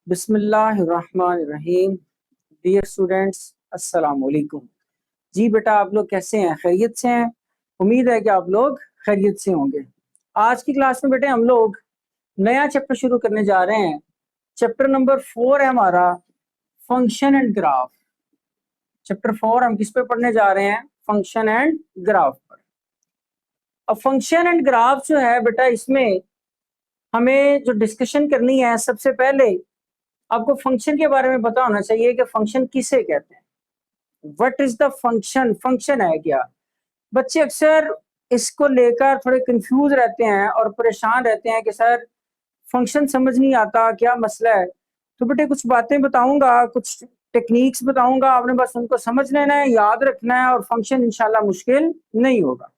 बिस्मिल्लाहिर्रहमानिर्रहीम। Dear students, अस्सलाम वालेकुम। जी बेटा, आप लोग कैसे हैं? खैरियत से हैं? उम्मीद है कि आप लोग खैरियत से होंगे। आज की क्लास में बेटे हम लोग नया चैप्टर शुरू करने जा रहे हैं। चैप्टर नंबर 4 है हमारा, फंक्शन एंड ग्राफ। चैप्टर 4 हम किस पे पढ़ने जा रहे हैं? फंक्शन एंड ग्राफ पर। अब फंक्शन एंड ग्राफ जो है बेटा, इसमें हमें जो डिस्कशन करनी है, सबसे पहले आपको फंक्शन के बारे में पता होना चाहिए कि फंक्शन किसे कहते हैं। What is the function? Function है क्या? बच्चे अक्सर इसको लेकर थोड़े कंफ्यूज रहते हैं और परेशान रहते हैं कि सर फंक्शन समझ नहीं आता, क्या मसला है। तो बेटे कुछ बातें बताऊंगा, कुछ टेक्निक्स बताऊंगा, आपने बस उनको समझ लेना है, याद रखना है और फंक्शन इंशाल्लाह मुश्किल नहीं होगा।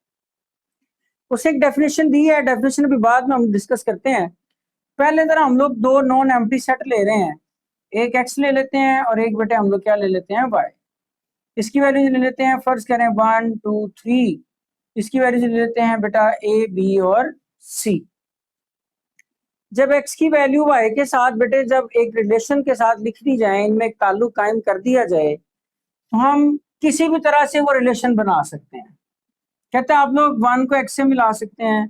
उसे एक डेफिनेशन दी है, डेफिनेशन अभी बाद में हम डिस्कस करते हैं। पहले तरह हम लोग दो नॉन एम्प्टी सेट ले रहे हैं, एक एक्स ले लेते हैं और एक बेटे हम लोग क्या ले लेते हैं? वाई। इसकी वैल्यू ले लेते हैं, फर्ज करें 1 2 3। इसकी वैल्यू ले लेते हैं बेटा ए बी और सी। जब x की वैल्यू y के साथ बेटे जब एक रिलेशन के साथ लिख दी जाए, इनमें एक ताल्लुक कायम कर दिया जाए, तो हम किसी भी तरह से वो रिलेशन बना सकते हैं। कहते हैं आप लोग 1 को x से मिला सकते हैं,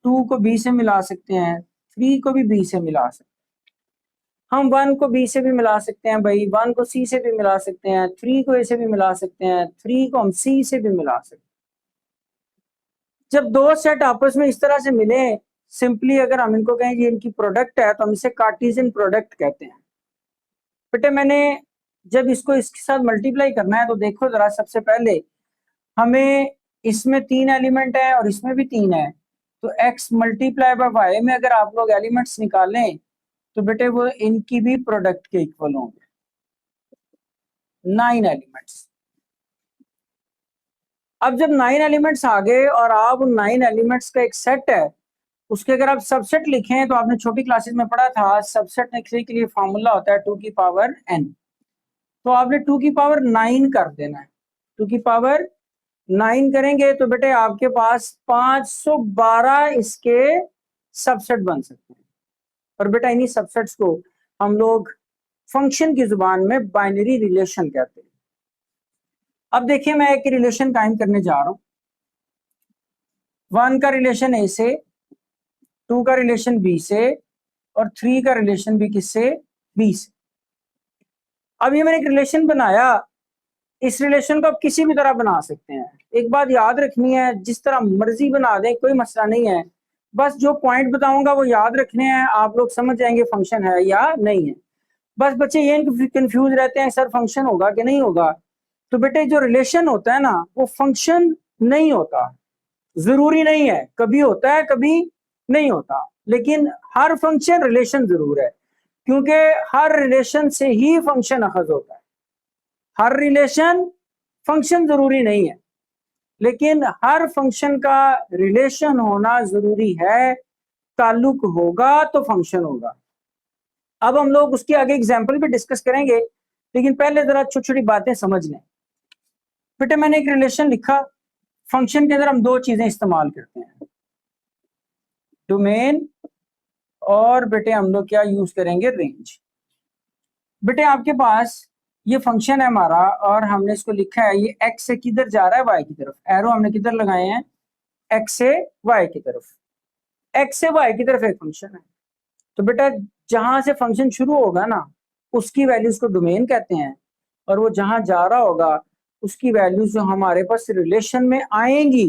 2 को b से मिला सकते हैं, 3 को भी b से मिला सकते हैं। हम 1 को b से भी मिला सकते हैं भाई, 1 को c से भी मिला सकते हैं, 3 को a से भी मिला सकते हैं, 3 को हम c से भी मिला सकते हैं। जब दो सेट आपस में इस तरह से मिले, सिंपली अगर हम इनको कहें कि इनकी प्रोडक्ट है, तो हम इसे कार्टेशियन प्रोडक्ट कहते हैं। बेटे मैंने जब इसको इसके साथ मल्टीप्लाई करना है, तो देखो जरा, सबसे पहले हमें इसमें 3 एलिमेंट है और इसमें भी 3 है, तो x मल्टीप्लाई बाय वाई में अगर आप लोग एलिमेंट्स निकालें तो बेटे वो इनकी भी प्रोडक्ट के इक्वल होंगे, 9 एलिमेंट्स। अब जब 9 एलिमेंट्स आ गए और आप उन 9 एलिमेंट्स का एक सेट है, उसके अगर आप सबसेट लिखें, तो आपने छोटी क्लासेस में पढ़ा था, सबसेट लिखने के लिए फॉर्मूला होता है 2 की पावर n। तो आपने 2 की पावर 9 कर देना है। 2 की पावर 9 करेंगे तो बेटे आपके पास 512 इसके सबसेट बन सकते हैं। और बेटा इन्हीं सबसेट्स को हम लोग फंक्शन की जुबान में बाइनरी रिलेशन कहते हैं। अब देखिए, मैं एक रिलेशन कायम करने जा रहा हूं। 1 का रिलेशन ए से, 2 का रिलेशन बी से और 3 का रिलेशन भी किससे? बी से। अब ये मैंने एक रिलेशन बनाया, इस रिलेशन को आप किसी भी तरह बना सकते हैं। एक बात याद रखनी है, जिस तरह मर्जी बना दें, कोई मसला नहीं है। बस जो पॉइंट बताऊंगा वो याद रखने हैं, आप लोग समझ जाएंगे फंक्शन है या नहीं है। बस बच्चे ये कंफ्यूज रहते हैं, सर फंक्शन होगा कि नहीं होगा। तो बेटे जो रिलेशन होता है ना, वो फंक्शन नहीं होता। जरूरी नहीं है, कभी होता है कभी नहीं होता, लेकिन हर फंक्शन रिलेशन जरूर है, क्योंकि हर रिलेशन से ही फंक्शन अखज होता है। हर रिलेशन फंक्शन जरूरी नहीं है, लेकिन हर फंक्शन का रिलेशन होना जरूरी है। ताल्लुक होगा तो फंक्शन होगा। अब हम लोग उसके आगे एग्जाम्पल भी डिस्कस करेंगे, लेकिन पहले जरा छोटी छोटी बातें समझ लें। बेटे मैंने एक रिलेशन लिखा, फंक्शन के अंदर हम दो चीजें इस्तेमाल करते हैं, डोमेन और बेटे हम लोग क्या यूज करेंगे? रेंज। बेटे आपके पास ये फंक्शन है हमारा और हमने इसको लिखा है, ये एक्स से किधर जा रहा है? वाई की तरफ। एरो हमने किधर लगाए हैं? एक्स से वाई की तरफ। एक्स से वाई की तरफ एक फंक्शन है। तो बेटा जहां से फंक्शन शुरू होगा ना, उसकी वैल्यूज को डोमेन कहते हैं, और वो जहां जा रहा होगा उसकी वैल्यूज जो हमारे पास रिलेशन में आएंगी,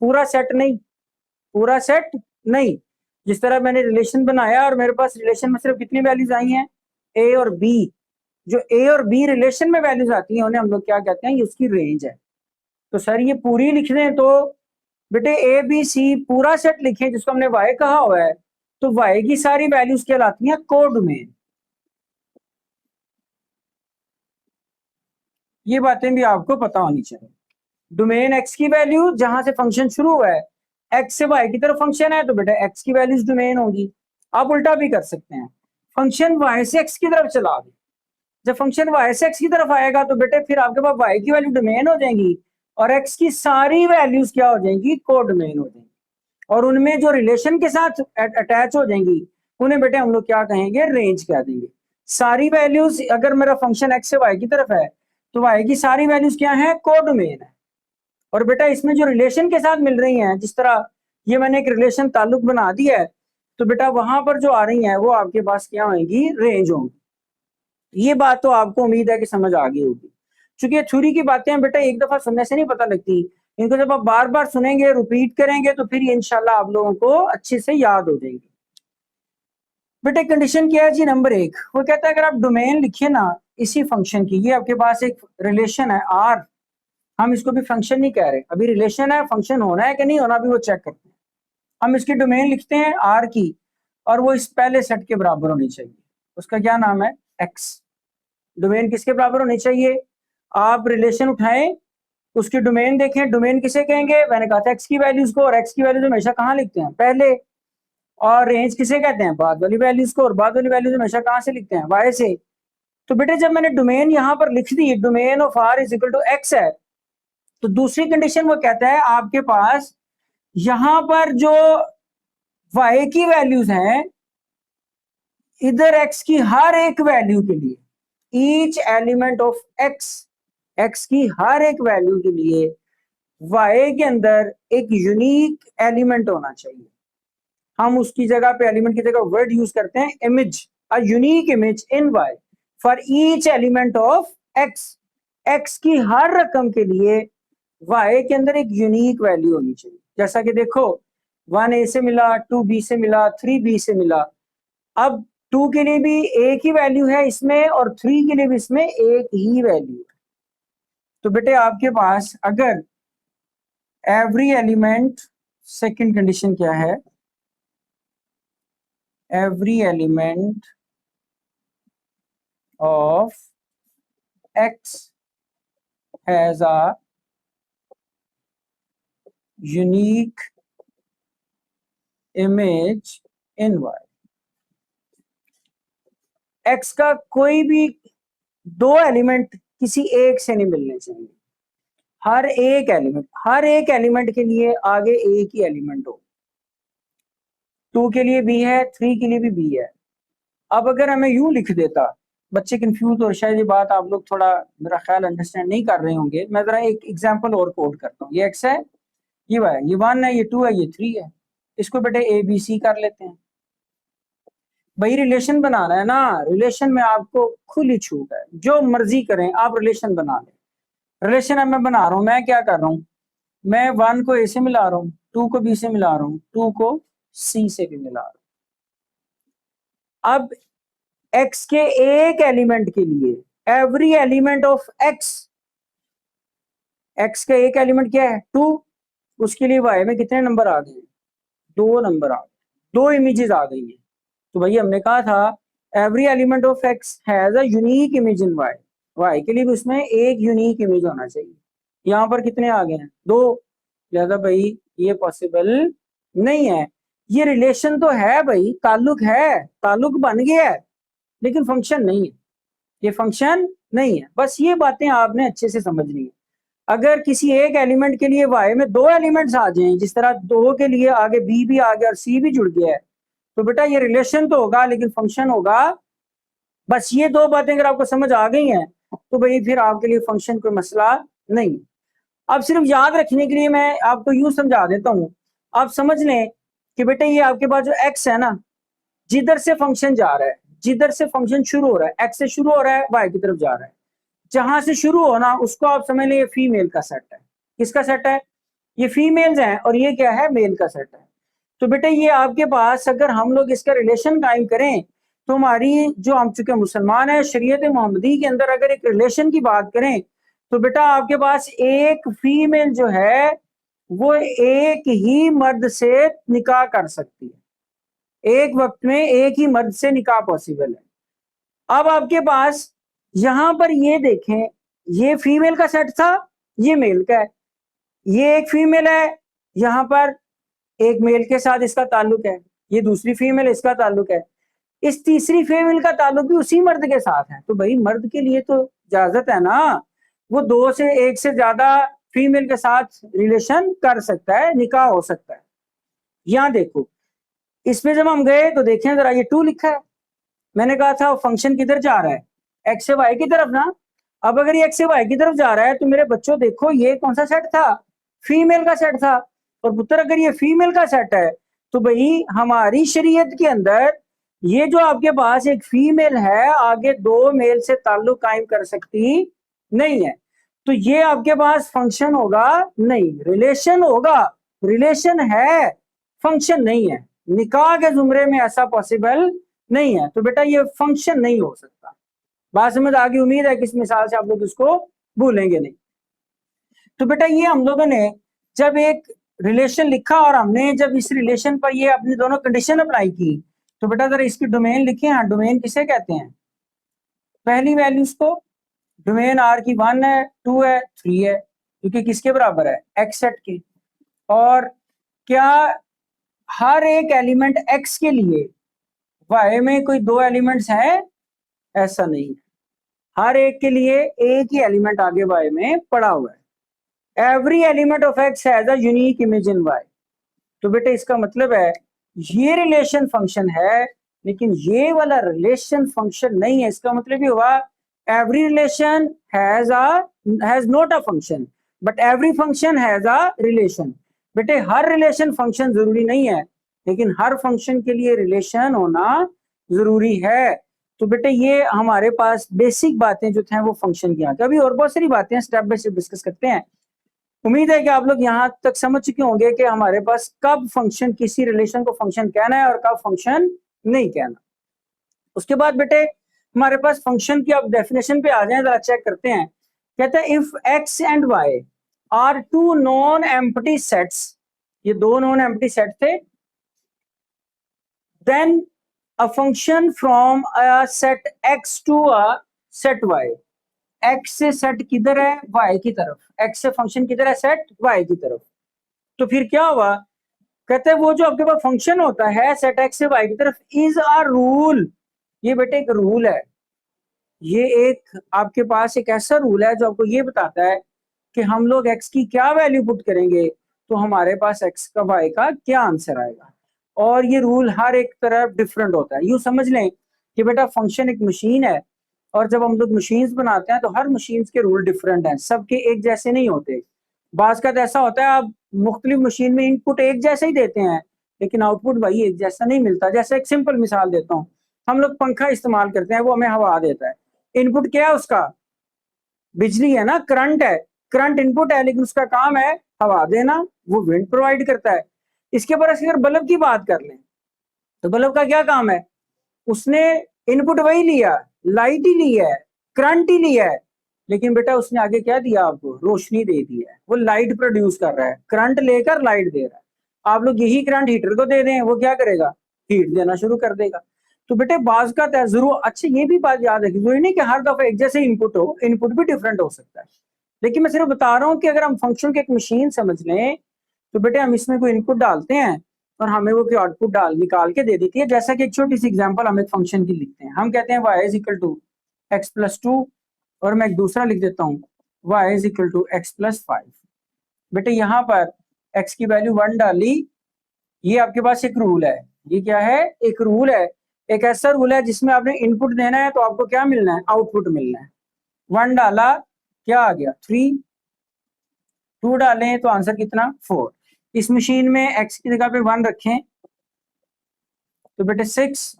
पूरा सेट नहीं, पूरा सेट नहीं। जिस तरह मैंने रिलेशन बनाया और मेरे पास रिलेशन में सिर्फ कितनी वैल्यूज आई हैं? ए और बी। जो ए और बी रिलेशन में वैल्यूज आती हैं उन्हें हम लोग क्या कहते हैं? ये उसकी रेंज है। तो सर ये पूरी लिख दें तो बेटे ए बी सी पूरा सेट लिखें जिसको हमने वाई कहा हुआ है, तो वाई की सारी वैल्यूज कहलाती हैं कोडोमेन। ये बातें भी आपको पता होनी चाहिए। डोमेन एक्स की वैल्यू जहां से फंक्शन शुरू हुआ है, एक्स से वाई की तरफ फंक्शन है, तो बेटा एक्स की वैल्यूज डोमेन होगी। आप उल्टा भी कर सकते हैं, फंक्शन वाई से एक्स की तरफ चला दे। जब फंक्शन वाई से एक्स की तरफ आएगा तो बेटे फिर आपके पास वाई की वैल्यू डोमेन हो जाएंगी और एक्स की सारी वैल्यूज क्या हो जाएंगी? कोडोमेन हो जाएंगी। और उनमें जो रिलेशन के साथ अटैच हो जाएंगी उन्हें बेटे हम लोग क्या कहेंगे? रेंज कह देंगे। सारी वैल्यूज, अगर मेरा फंक्शन एक्स से वाई की तरफ है तो वाई की सारी वैल्यूज क्या है, कोडोमेन है। और बेटा इसमें जो रिलेशन के साथ मिल रही हैं, जिस तरह ये मैंने एक रिलेशन ताल्लुक बना दिया है, तो बेटा वहां पर जो आ रही हैं वो आपके पास क्या होंगी, रेंज होंगी। ये बात तो आपको उम्मीद है कि समझ आ गई होगी। चूंकि ये थ्योरी की बातें हैं बेटा, एक दफा सुनने से नहीं पता लगती, इनको जब आप बार बार सुनेंगे, रिपीट करेंगे, तो फिर ये इंशाल्लाह आप लोगों को अच्छे से याद हो जाएंगी। बेटा कंडीशन क्या है जी, नंबर 1, वो कहता है अगर आप डोमेन लिखिए ना इसी फंक्शन की, ये आपके पास एक रिलेशन है आर, हम इसको भी फंक्शन नहीं कह रहे, अभी रिलेशन है, फंक्शन होना है कि नहीं होना अभी वो चेक करते हैं। हम इसकी डोमेन लिखते हैं आर की, और वो इस पहले सेट के बराबर होनी चाहिए, उसका क्या नाम है, एक्स। डोमेन किसके बराबर होनी चाहिए, आप रिलेशन उठाएं, उसकी डोमेन देखें, डोमेन किसे कहेंगे, मैंने कहा था एक्स की वैल्यूज को, और एक्स की वैल्यूज हमेशा कहाँ लिखते हैं, पहले। और रेंज किसे कहते हैं, बाद वाली वैल्यूज को, और बाद वाली वैल्यूज हमेशा कहाँ से लिखते हैं, वाई से। तो बेटे जब मैंने डोमेन यहां पर लिख दी, domain of r is equal to x है, तो दूसरी कंडीशन वो कहता है आपके पास यहां पर जो वाई की वैल्यूज हैं, इधर एक्स की हर एक वैल्यू के लिए, each element of x, x की हर एक वैल्यू के लिए वाई के अंदर एक यूनिक एलिमेंट होना चाहिए। हम उसकी जगह पे, एलिमेंट की जगह वर्ड यूज करते हैं image, a unique image in y for each element of x. X की हर रकम के लिए वाई के अंदर एक यूनिक वैल्यू होनी चाहिए। जैसा कि देखो 1 a से मिला, 2 b से मिला, 3 b से मिला। अब 2 के लिए भी एक ही वैल्यू है इसमें, और 3 के लिए भी इसमें एक ही वैल्यू है। तो बेटे आपके पास अगर एवरी एलिमेंट, सेकंड कंडीशन क्या है, every element of x has a unique image in y। x का कोई भी दो एलिमेंट किसी एक से नहीं मिलने चाहिए, हर एक एलिमेंट के लिए आगे एक ही एलिमेंट हो। 2 के लिए b है, 3 के लिए भी b है। अब अगर हमें यूं लिख देता, बच्चे कंफ्यूज, और शायद ये बात आप लोग थोड़ा मेरा ख्याल अंडरस्टैंड नहीं कर रहे होंगे, मैं जरा एक एग्जांपल और कोड करता हूँ। ये x है, ये y है, ये 1 है, ये 2 है, ये 3 है। इसको बेटे ए बी सी कर लेते हैं। भाई रिलेशन बनाना है ना, रिलेशन में आपको खुली छूट है, जो मर्जी करें आप रिलेशन बना लें। रिलेशन अब मैं बना रहा हूं, मैं क्या कर रहा हूं, मैं 1 को ए से मिला रहा हूं, 2 को बी से मिला रहा हूं, 2 को सी से भी मिला रहा हूं। अब एक्स के एक एलिमेंट के लिए, every element of x, x का एक एलिमेंट क्या है 2, उसके लिए वाई में कितने नंबर आ गए, 2 नंबर आ गए, 2 इमेजेस आ गई है। तो भाई हमने कहा था every element of x has a unique image in y, y के लिए भी उसमें एक यूनिक इमेज होना चाहिए। यहाँ पर कितने आ गए हैं, 2, लिहाजा भाई ये पॉसिबल नहीं है। ये रिलेशन तो है भाई, ताल्लुक है, ताल्लुक बन गया है, लेकिन फंक्शन नहीं है, ये फंक्शन नहीं है। बस ये बातें आपने अच्छे से समझनी है। अगर किसी एक एलिमेंट के लिए वाई में 2 एलिमेंट्स आ जाएं, जिस तरह 2 के लिए आगे बी भी आ गया और सी भी जुड़ गया है, तो बेटा ये रिलेशन तो होगा लेकिन फंक्शन होगा। बस ये 2 बातें अगर आपको समझ आ गई हैं तो भाई फिर आपके लिए फंक्शन कोई मसला नहीं। अब सिर्फ याद रखने के लिए मैं आपको यूं समझा देता हूं, आप समझ लें कि बेटे ये आपके पास जो एक्स है ना, जिधर से फंक्शन जा रहा है, जिधर से फंक्शन शुरू हो रहा है, एक्स से शुरू हो रहा है, वाई की तरफ जा रहा है, जहां से शुरू होना उसको आप समझ लें ये फीमेल का सेट है। किसका सेट है, ये फीमेल्स हैं, और ये क्या है, मेल का सेट है। तो बेटे ये आपके पास अगर हम लोग इसका रिलेशन कायम करें, तो हमारी जो हम चुके मुसलमान है शरीयत मोहम्मदी के अंदर अगर एक रिलेशन की बात करें, तो बेटा आपके पास एक फीमेल जो है वो एक ही मर्द से निकाह कर सकती है, एक वक्त में एक ही मर्द से निकाह पॉसिबल है। अब आपके पास यहां पर ये देखें, ये फीमेल का सेट था, ये मेल का है, ये एक फीमेल है, यहां पर एक मेल के साथ इसका ताल्लुक है, ये दूसरी फीमेल इसका ताल्लुक है, इस तीसरी फीमेल का ताल्लुक भी उसी मर्द के साथ है। तो भाई मर्द के लिए तो इजाजत है ना, वो 2 से 1 से ज्यादा फीमेल के साथ रिलेशन कर सकता है, निकाह हो सकता है। यहां देखो, इसमें जब हम गए तो देखें जरा, ये 2 लिखा है, मैंने कहा था फंक्शन किधर जा रहा है, एक्स से वाई की तरफ ना। अब अगर ये एक्स से वाई की तरफ जा रहा है तो मेरे बच्चों देखो ये कौन सा सेट था, फीमेल का सेट था। और पुत्र अगर ये फीमेल का सेट है तो भाई हमारी शरीयत के अंदर ये जो आपके पास एक फीमेल है आगे दो मेल से ताल्लुक कायम कर सकती नहीं है। तो ये आपके पास फंक्शन होगा नहीं, रिलेशन होगा, रिलेशन है, फंक्शन नहीं है। निकाह के जुमरे में ऐसा पॉसिबल नहीं है, तो बेटा ये फंक्शन नहीं हो सकता। बात समझ आ गई? उम्मीद है कि इस मिसाल से आप लोग इसको भूलेंगे नहीं। तो बेटा ये हम लोगों ने जब एक रिलेशन लिखा और हमने जब इस रिलेशन पर ये अपनी दोनों कंडीशन अप्लाई की, तो बेटा जरा इसकी डोमेन लिखे। हाँ, डोमेन किसे कहते हैं? पहली वैल्यूज को डोमेन आर की 1 है, 2 है, 3 है, क्योंकि किसके बराबर है? एक्स सेट के। और क्या हर एक एलिमेंट एक्स के लिए वाई में कोई दो एलिमेंट्स हैं? ऐसा नहीं है, हर एक के लिए एक ही एलिमेंट आगे वाई में पड़ा हुआ है। Every element of x has a unique image in y. तो बेटे इसका मतलब है ये रिलेशन फंक्शन है, लेकिन ये वाला रिलेशन फंक्शन नहीं है। इसका मतलब ये हुआ every relation has not a function but every function has a relation. बेटे हर रिलेशन फंक्शन जरूरी नहीं है, लेकिन हर फंक्शन के लिए रिलेशन होना जरूरी है। तो बेटे ये हमारे पास बेसिक बातें जो थे वो फंक्शन की। अभी और बहुत सारी बातें स्टेप बाय स्टेप डिस्कस करते हैं। उम्मीद है कि आप लोग यहाँ तक समझ चुके होंगे कि हमारे पास कब फंक्शन किसी रिलेशन को फंक्शन कहना है और कब फंक्शन नहीं कहना। उसके बाद बेटे हमारे पास फंक्शन की अब डेफिनेशन पे आ जाए, जरा चेक करते हैं। कहते हैं if x and y are two non empty sets, ये दो नॉन एम्प्टी सेट थे, then a function from a set x to a set y. X से सेट किधर है? वाई की तरफ। एक्स से फंक्शन किधर है? सेट वाई की तरफ। तो फिर क्या हुआ? कहते हैं वो जो आपके पास फंक्शन होता है सेट एक्स से वाई की तरफ इज अ रूल। ये बेटे एक रूल है, ये एक आपके पास एक ऐसा रूल है जो आपको ये बताता है कि हम लोग एक्स की क्या वैल्यू पुट करेंगे तो हमारे पास एक्स का वाई का क्या आंसर आएगा। और ये रूल हर एक तरफ डिफरेंट होता है। यूं समझ लें कि बेटा फंक्शन एक मशीन है, और जब हम लोग मशीन्स बनाते हैं तो हर मशीन के रूल डिफरेंट हैं, सबके एक जैसे नहीं होते। बाज का तो ऐसा होता है आप मुख्तलिफ मशीन में इनपुट एक जैसे ही देते हैं लेकिन आउटपुट भाई एक जैसा नहीं मिलता। जैसे एक सिंपल मिसाल देता हूँ, हम लोग पंखा इस्तेमाल करते हैं, वो हमें हवा देता है। इनपुट क्या है उसका? बिजली है ना, करंट है। करंट इनपुट है लेकिन उसका काम है हवा देना, वो विंड प्रोवाइड करता है। इसके पर अगर बल्ब की बात कर लें तो बल्ब का क्या काम है? उसने इनपुट वही लिया, लाइट ही ली है, करंट ही लिया है, लेकिन बेटा उसने आगे क्या दिया? आपको रोशनी दे दी है। वो लाइट प्रोड्यूस कर रहा है, करंट लेकर लाइट दे रहा है। आप लोग यही करंट हीटर को दे दें, वो क्या करेगा? हीट देना शुरू कर देगा। तो बेटे बाज का जरूर अच्छा ये भी बात याद रखिए, जरूरी नहीं कि हर दफा एक जैसे इनपुट हो, इनपुट भी डिफरेंट हो सकता है। लेकिन मैं सिर्फ बता रहा हूँ कि अगर हम फंक्शन की एक मशीन समझ लें तो बेटे हम इसमें कोई इनपुट डालते हैं और हमें वो आउटपुट डाल निकाल के दे देती है। जैसा कि एक छोटी सी एग्जांपल हम एक फंक्शन की लिखते हैं, हम कहते हैं y is equal to x plus 2, और मैं एक दूसरा लिख देता हूँ y is equal to x plus 5। बेटे यहाँ पर x की वैल्यू 1 डाली, ये आपके पास एक रूल है। ये क्या है? एक रूल है, एक ऐसा रूल है जिसमें आपने इनपुट देना है तो आपको क्या मिलना है? आउटपुट मिलना है। 1 डाला, क्या आ गया? 3। 2 डालें तो आंसर कितना? 4। इस मशीन में x की जगह पे 1 रखें तो बेटे 6,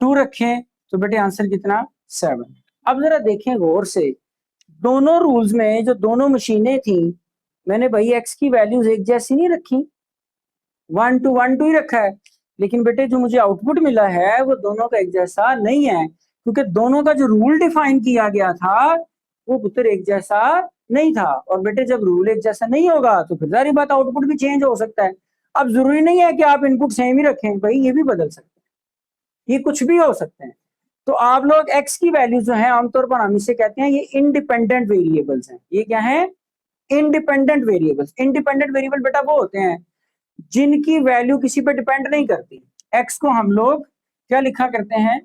2 रखें तो बेटे आंसर कितना? 7। अब जरा देखें गौर से, दोनों रूल्स में जो दोनों मशीनें थी मैंने भाई x की वैल्यूज एक जैसी नहीं रखी, 1 to 1 2 ही रखा है, लेकिन बेटे जो मुझे आउटपुट मिला है वो दोनों का एक जैसा नहीं है, क्योंकि दोनों का जो रूल डिफाइन किया गया था वो पुत्र एक जैसा नहीं था। और बेटे जब रूल एक जैसा नहीं होगा तो फिर सारी बात आउटपुट भी चेंज हो सकता है। अब जरूरी नहीं है कि आप इनपुट सेम ही रखें, भाई ये भी बदल सकते हैं, ये कुछ भी हो सकते हैं। तो आप लोग x की वैल्यू जो है आमतौर पर हम इसे कहते हैं ये इंडिपेंडेंट वेरिएबल्स हैं। ये क्या है? Independent variables. इंडिपेंडेंट वेरिएबल बेटा वो होते हैं जिनकी वैल्यू किसी पे डिपेंड नहीं करती। x को हम लोग क्या लिखा करते हैं?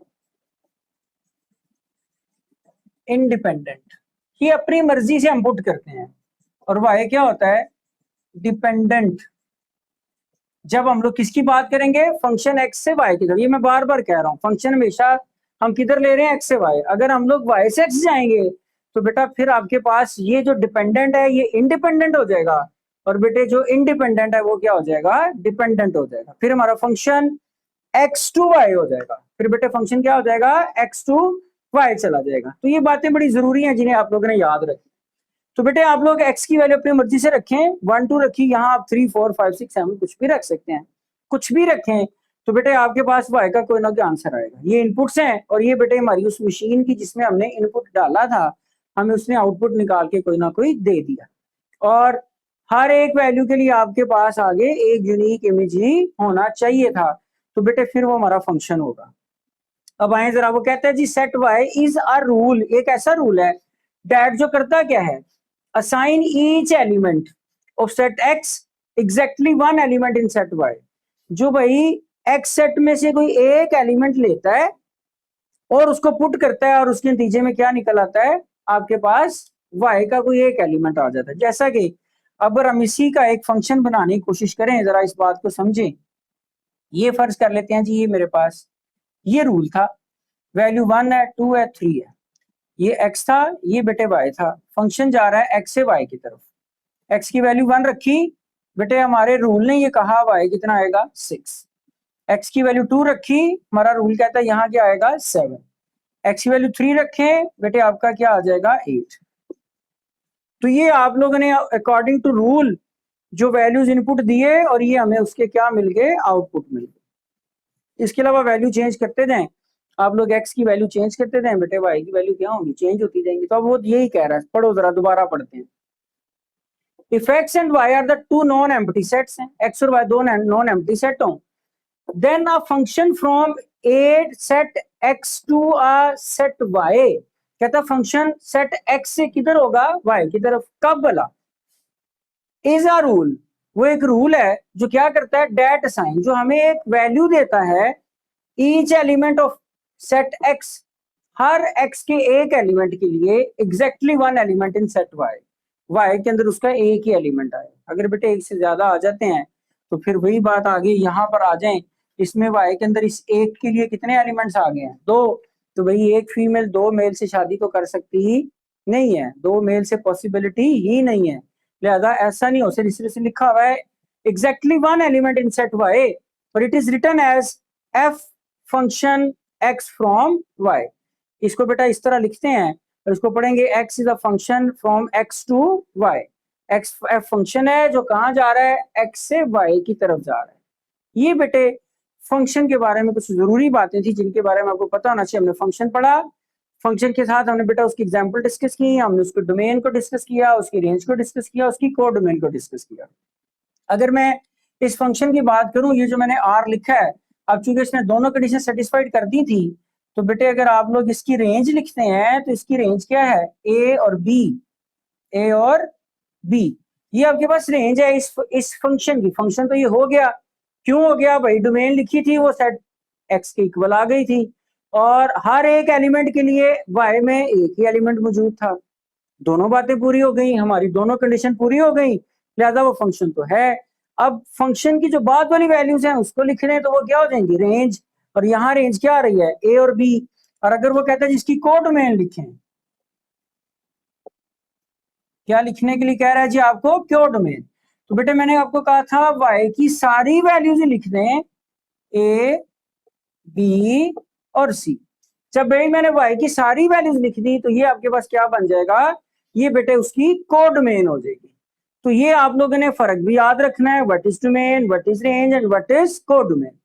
इंडिपेंडेंट। ये अपनी मर्जी से हम पुट करते हैं। और y क्या होता है? डिपेंडेंट जब हम लोग किसकी बात करेंगे, फंक्शन एक्स से वाई की तरफ। ये मैं बार बार कह रहा हूँ, फंक्शन हमेशा हम किधर ले रहे हैं, एक्स से वाई। अगर हम लोग वाई से एक्स जाएंगे तो बेटा फिर आपके पास ये जो डिपेंडेंट है ये इंडिपेंडेंट हो जाएगा, और बेटे जो इंडिपेंडेंट है वो क्या हो जाएगा, डिपेंडेंट हो जाएगा। फिर हमारा फंक्शन एक्स टू वाई हो जाएगा। फिर बेटे फंक्शन क्या हो जाएगा, एक्स टू वाई चला जाएगा। तो ये बातें बड़ी जरूरी हैं जिन्हें आप लोगों ने याद रखी। तो बेटे आप लोग एक्स की वैल्यू अपनी मर्जी से रखें, 1 2 रखी, यहाँ आप 3 4 5 6 7 कुछ भी रख सकते हैं, कुछ भी रखें। तो बेटे आपके पास वाई का कोई ना कोई आंसर आएगा। ये इनपुट्स हैं, और ये बेटे हमारी उस मशीन की जिसमें हमने इनपुट डाला था, हमें उसने आउटपुट निकाल के कोई ना कोई दे दिया। और हर एक वैल्यू के लिए आपके पास आगे एक यूनिक इमेज ही होना चाहिए था। तो बेटे फिर वो हमारा फंक्शन होगा। अब आए जरा, वो कहता है जी set y is a rule, एक ऐसा रूल है दैट जो करता क्या है, assign each element of set x exactly one element in set y. जो भाई एक्स सेट में से कोई एक एलिमेंट लेता है और उसको पुट करता है, और उसके नतीजे में क्या निकल आता है, आपके पास वाई का कोई एक एलिमेंट आ जाता है। जैसा कि अगर हम इसी का एक फंक्शन बनाने की कोशिश करें, जरा इस बात को समझें। ये फर्ज कर लेते हैं जी, ये मेरे पास ये रूल था, वैल्यू 1 है, 2 है, 3 है, ये x था, ये बेटे y था। फंक्शन जा रहा है x से y की तरफ, x की वैल्यू 1 रखी, बेटे हमारे रूल ने ये कहा y कितना आएगा 6। x की वैल्यू 2 रखी, हमारा रूल कहता है यहाँ क्या आएगा 7। x की वैल्यू 3 रखे, बेटे आपका क्या आ जाएगा 8। तो ये आप लोगों ने अकॉर्डिंग टू रूल जो वैल्यूज इनपुट दिए, और ये हमें उसके क्या मिल गए, आउटपुट मिल गए। इसके अलावा वैल्यू चेंज करते जाएं, आप लोग x की वैल्यू चेंज करते जाएं, बेटे y की वैल्यू क्या होगी, चेंज होती जाएंगी। तो अब वो यही कह रहा है, पढ़ो जरा, दोबारा पढ़ते हैं। If x and y are the two non empty sets हैं, x और y दो नॉन एम्प्टी सेट हों, then a function from a set x to a set y, कहता फंक्शन सेट x से किधर होगा, y की तरफ। कब वाला, इज अ रूल, वो एक रूल है जो क्या करता है, डेट असाइन, जो हमें एक वैल्यू देता है each element of set x, her x के एक एलिमेंट के लिए exactly one element in set y, y के अंदर उसका एक ही एलिमेंट आए। अगर बेटे एक से ज्यादा आ जाते हैं तो फिर वही बात आ गई, यहाँ पर आ जाए, इसमें y के अंदर इस एक के लिए कितने एलिमेंट्स आ गए हैं, 2। तो भाई एक फीमेल 2 मेल से शादी तो कर सकती ही नहीं है, 2 मेल से पॉसिबिलिटी ही नहीं है, लिहाजा ऐसा नहीं हो सकता। इस तरह से लिखा हुआ है exactly one element in set y, और it is written as f function x from y। इसको बेटा इस तरह लिखते हैं, और इसको पढ़ेंगे x is a function from x to y। x f function है जो कहाँ जा रहा है, x से y की तरफ जा रहा है। ये बेटे फंक्शन के बारे में कुछ जरूरी बातें थी जिनके बारे में आपको पता होना चाहिए। हमने फंक्शन पढ़ा, फंक्शन के साथ हमने बेटा उसकी एग्जाम्पल डिस्कस की, हमने उसके डोमेन को डिस्कस किया, उसकी रेंज को डिस्कस किया, उसकी को डोमेन को डिस्कस किया। अगर मैं इस फंक्शन की बात करूं, ये जो मैंने आर लिखा है, अब चूंकि इसने दोनों कंडीशन सेटिस्फाइड कर दी थी, तो बेटे अगर आप लोग इसकी रेंज लिखते हैं तो इसकी रेंज क्या है, ए और बी, ए और बी, ये आपके पास रेंज है इस फंक्शन की। फंक्शन तो ये हो गया, क्यों हो गया भाई, डोमेन लिखी थी वो सेट एक्स के इक्वल आ गई थी, और हर एक एलिमेंट के लिए वाई में एक ही एलिमेंट मौजूद था। दोनों बातें पूरी हो गई, हमारी दोनों कंडीशन पूरी हो गई, लिहाजा वो फंक्शन तो है। अब फंक्शन की जो बाद वाली वैल्यूज हैं उसको लिख रहे हैं, तो वो क्या हो जाएंगी, रेंज। और यहाँ रेंज क्या आ रही है, ए और बी। और अगर वो कहता है जिसकी को डोमेन लिखें, क्या लिखने के लिए कह रहा है जी आपको, क्यो डोमेन। तो बेटे मैंने आपको कहा था वाई की सारी वैल्यूज लिख दें, ए बी और सी। जब भाई मैंने वाई की सारी वैल्यूज लिख दी तो ये आपके पास क्या बन जाएगा, ये बेटे उसकी को डोमेन हो जाएगी। तो ये आप लोगों ने फर्क भी याद रखना है, what is domain, what is range and what is को डोमेन।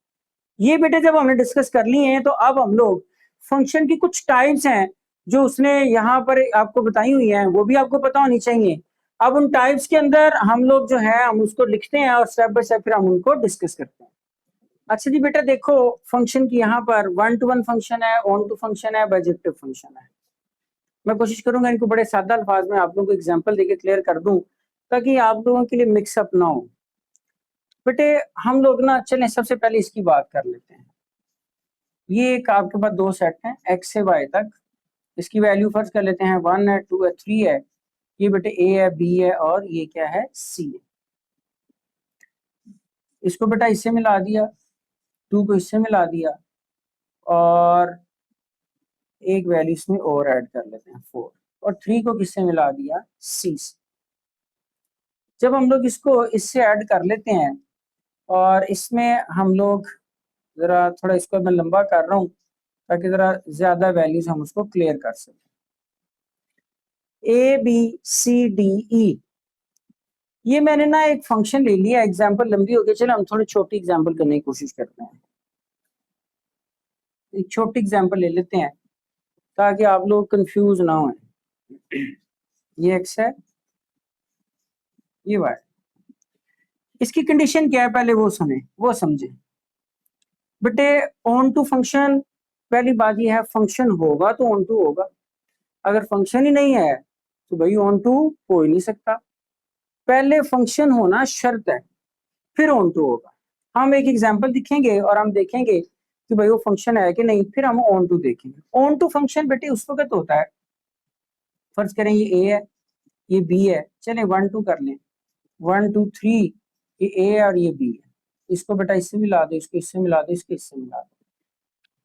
ये बेटे जब हमने डिस्कस कर लिए हैं, तो अब हम लोग फंक्शन की कुछ टाइप्स हैं जो उसने यहाँ पर आपको बताई हुई हैं, वो भी आपको पता होनी चाहिए। अब उन टाइप्स के अंदर हम लोग जो है हम उसको लिखते हैं, और स्टेप बाय स्टेप फिर हम उनको डिस्कस करते हैं। अच्छा जी बेटा देखो, फंक्शन की यहाँ पर 1 to 1 फंक्शन है, ऑन टू फंक्शन है, बाइजेक्टिव फंक्शन है। मैं कोशिश करूंगा इनको बड़े सादा अल्फाज में आप लोगों को एग्जांपल देके क्लियर कर दूं, ताकि आप लोगों के लिए मिक्सअप ना हो। बेटे हम लोग ना चलें सबसे पहले इसकी बात कर लेते हैं। ये एक आपके पास दो सेट हैं एक्स से वाई तक, इसकी वैल्यू फर्ज कर लेते हैं 1 है, 2 है, 3 है। ये बेटे ए है, बी है, और ये क्या है, सी है। इसको बेटा इससे मिला दिया, 2 को इससे मिला दिया, और एक वैल्यू इसमें और ऐड कर लेते हैं 4, और 3 को किससे मिला दिया, सी से। जब हम लोग इसको इससे ऐड कर लेते हैं और इसमें हम लोग जरा थोड़ा इसको मैं लंबा कर रहा हूँ ताकि जरा ज्यादा वैल्यूज हम उसको क्लियर कर सकें। ए बी सी डी ई, ये मैंने ना एक फंक्शन ले लिया, एग्जांपल लंबी हो गई, चलो हम थोड़ी छोटी एग्जांपल करने की कोशिश करते हैं। एक छोटी एग्जांपल ले लेते हैं ताकि आप लोग कंफ्यूज ना हो। ये एक्स है, ये वाई, इसकी कंडीशन क्या है पहले वो सुने, वो समझे बेटे। ऑन टू फंक्शन, पहली बात ये है फंक्शन होगा तो ऑन टू होगा, अगर फंक्शन ही नहीं है तो भाई ऑन टू हो ही नहीं सकता। पहले फंक्शन होना शर्त है, फिर ऑन टू होगा। हम एक एग्जांपल दिखेंगे और हम देखेंगे कि भाई वो फंक्शन है कि नहीं, फिर हम ऑन टू देखेंगे। ऑन टू फंक्शन बेटे उस वक्त होता है, फर्ज करें ये ए है, ये बी है, चले 1 2 कर लें, 1 2 3, ये ए है और ये बी है, इसको बेटा इससे मिला दो, इसको इससे मिला दो, इसको इससे मिला दो।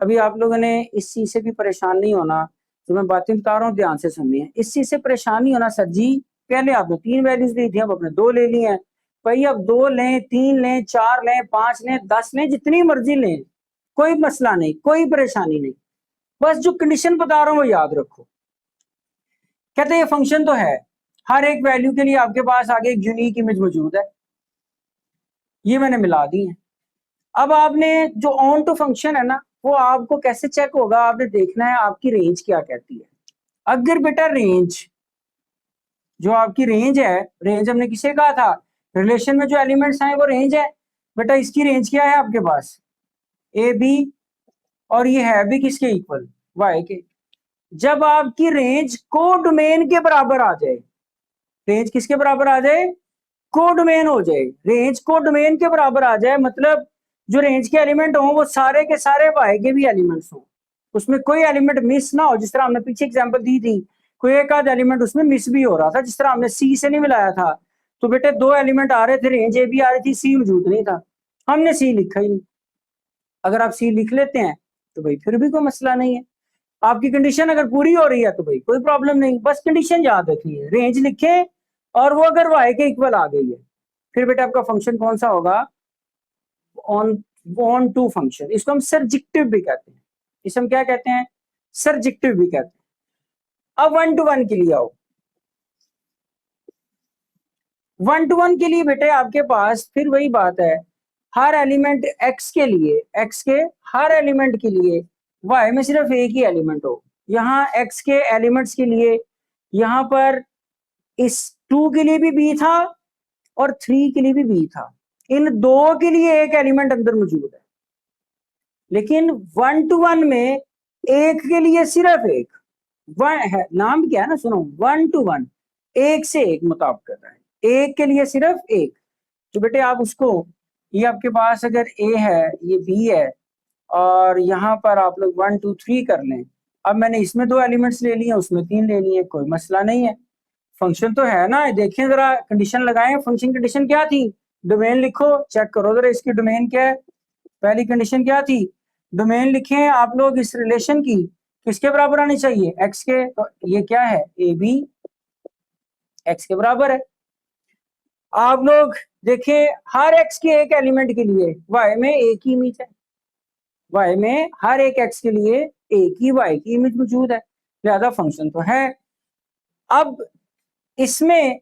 अभी आप लोगों ने इस चीज से भी परेशान नहीं होना, जो मैं बातें बता रहा हूँ ध्यान से सुनिए। इस चीज से परेशान नहीं होना सर जी, पहले आपने 3 वैल्यूज ली थी, अब आपने 2 ले ली हैं, भाई अब 2 लें, 3 लें, 4 लें, 5 लें, 10 लें, जितनी मर्जी लें, कोई मसला नहीं, कोई परेशानी नहीं। बस जो कंडीशन बता रहा हूँ वो याद रखो। कहते हैं ये फंक्शन तो है, हर एक वैल्यू के लिए आपके पास आगे एक यूनिक इमेज मौजूद है, ये मैंने मिला दी है। अब आपने जो ऑन टू फंक्शन है ना, वो आपको कैसे चेक होगा, आपने देखना है आपकी रेंज क्या कहती है। अगर बेटा रेंज, जो आपकी रेंज है, रेंज हमने किसे कहा था, रिलेशन में जो एलिमेंट्स आए वो रेंज है। बेटा इसकी रेंज क्या है आपके पास, ए बी, और ये है भी किसके इक्वल, वाई के। जब आपकी रेंज को डोमेन के बराबर आ जाए, रेंज किसके बराबर आ जाए, को डोमेन हो जाए, रेंज को डोमेन के बराबर आ जाए, मतलब जो रेंज के एलिमेंट हो वो सारे के सारे वाई के भी एलिमेंट्स हो, उसमें कोई एलिमेंट मिस ना हो। जिस तरह हमने पीछे एग्जांपल दी थी, कोई एक आध एलिमेंट उसमें मिस भी हो रहा था, जिस तरह हमने सी से नहीं मिलाया था, तो बेटे 2 एलिमेंट आ रहे थे, रेंज ए भी आ रही थी, सी मौजूद नहीं था, हमने सी लिखा ही नहीं। अगर आप सी लिख लेते हैं तो भाई फिर भी कोई मसला नहीं है, आपकी कंडीशन अगर पूरी हो रही है तो भाई कोई प्रॉब्लम नहीं। बस कंडीशन याद रखनी है, रेंज लिखे और वो अगर वाई के इक्वल आ गई है, फिर बेटा आपका फंक्शन कौन सा होगा, ऑन ऑन टू फंक्शन। इसको हम सर्जिक्टिव भी कहते हैं, इसे हम क्या कहते हैं, सर्जिक्टिव भी कहते हैं। अब 1 to 1 के लिए आओ। 1 to 1 के लिए बेटे आपके पास फिर वही बात है, हर एलिमेंट x के लिए, x के हर एलिमेंट के लिए y में सिर्फ एक ही एलिमेंट हो। यहाँ x के एलिमेंट्स के लिए यहाँ पर इस 2 के लिए भी b था और 3 के लिए भी b था, इन 2 के लिए एक एलिमेंट अंदर मौजूद है। लेकिन 1 to 1 में एक के लिए सिर्फ एक, वन है, नाम क्या है ना, सुनो, 1 to 1, एक से एक मुताबिक कर रहा है, एक के लिए सिर्फ एक। तो बेटे आप उसको, ये आपके पास अगर ए है, ये बी है, और यहाँ पर आप लोग 1 2 3 कर लें। अब मैंने इसमें 2 एलिमेंट्स ले लिए, उसमें 3 ले लिए, कोई मसला नहीं है, फंक्शन तो है ना। देखिए जरा कंडीशन लगाएं, फंक्शन कंडीशन क्या थी, डोमेन लिखो, चेक करो जरा इसकी डोमेन क्या है। पहली कंडीशन क्या थी, डोमेन लिखें आप लोग इस रिलेशन की, किसके बराबर आनी चाहिए, एक्स के। तो ये क्या है, ए बी एक्स के बराबर है। आप लोग देखें हर एक्स के एक एलिमेंट के लिए वाई में एक ही इमेज है, वाई में हर एक एक्स के लिए एक ही वाई की इमेज मौजूद है, लिहाजा फंक्शन तो है। अब इसमें